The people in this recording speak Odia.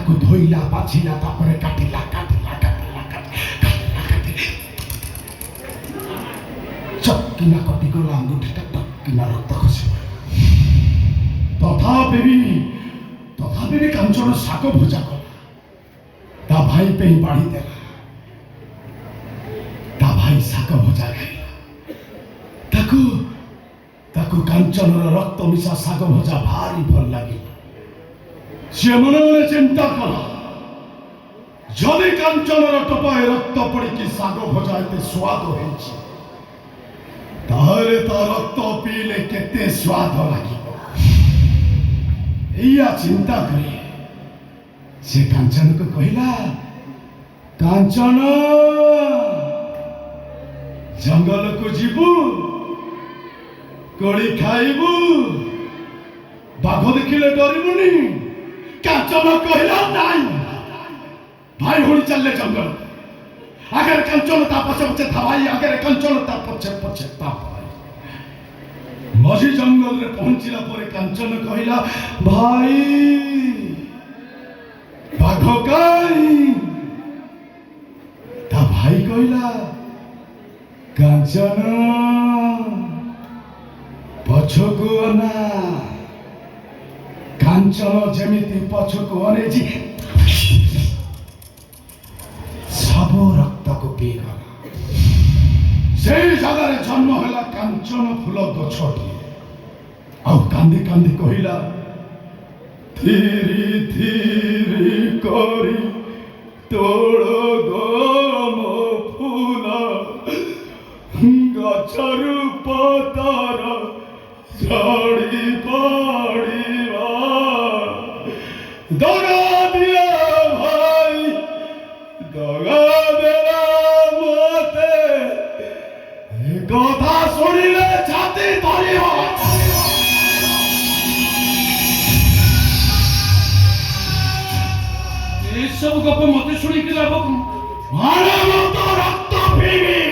ତାକୁ ଧୋଇଲା ବାଛିଲା ତାପରେ କାଟିଲା ଚକିନା କଟିଗଲା ଆଙ୍ଗୁଠିଟା ଟକିନା ରକ୍ତ ଖସି ତଥାପି କାଞ୍ଚନ ଶାଗ ଭଜା କଲା ତା ଭାଇ ପାଇଁ ବାଢି ଦେଲା ତା ଭାଇ ଶାଗ ଭଜା ଖାଇଲା ତାକୁ କାଞ୍ଚନର ରକ୍ତ ମିଶା ଶାଗ ଭଜା ଭାରି ଭଲ ଲାଗିଲା ସେ ମନେ ମନେ ଚିନ୍ତା କଲା ଯଦି କାଞ୍ଚନର ଟୋପାଏ ରକ୍ତ ପଡିକି ଶାଗ ଭଜା ଏତେ ସ୍ୱାଦ ହେଇଛି ତାହେଲେ ତା ରକ୍ତ ପିଇଲେ କେତେ ସ୍ୱାଦ ଲାଗିବ ଏଇଆ ଚିନ୍ତା କରି ସେ କାଞ୍ଚନକୁ କହିଲା କାଞ୍ଚନ ଜଙ୍ଗଲକୁ ଯିବୁ କୋଳି ଖାଇବୁ ବାଘ ଦେଖିଲେ ଡରିବୁନି କାଞ୍ଚନ କହିଲା ନାଇଁ ଭାଇ ଭଉଣୀ ଚାଲିଲେ ଜଙ୍ଗଲ ଆଗରେ କାଞ୍ଚନ ତା ପଛେ ପଛେ ତା ଭାଇ ଆଗରେ କାଞ୍ଚନ ତା ପଛେ ପଛେ ତା ଭାଇ ମଝି ଜଙ୍ଗଲରେ ପହଞ୍ଚିଲା ପରେ କାଞ୍ଚନ କହିଲା ଭାଇ ବାଘ କାଇଁ ତା ଭାଇ କହିଲା କାଞ୍ଚନ ପଛକୁ ଅନା କାଞ୍ଚନ ଯେମିତି ପଛକୁ ଅନେଇଛି ସବୁ ରକ୍ତକୁ ପିଇଗଲା ସେଇ ଜାଗାରେ ଜନ୍ମ ହେଲା କାଞ୍ଚନ ଫୁଲ ଗଛଟିଏ ଆଉ କାନ୍ଦି କାନ୍ଦି କହିଲା ଥିରି ଥିରି କରି ତୋଳ ଗମ ଫୁଲ ଗଛରୁ ପତର ଝଡ଼ି ପଡ଼ିବା ଦଗା ଦିଅ ଭାଇ ଦଗା ଦେଲା ମତେ କଥା ଶୁଣିଲେ ଛାତି ଧରିବ ଏସବୁ ଗପ ମତେ ଶୁଣିକି ଲାଭ କଣ ରକ୍ତ ପିଇବି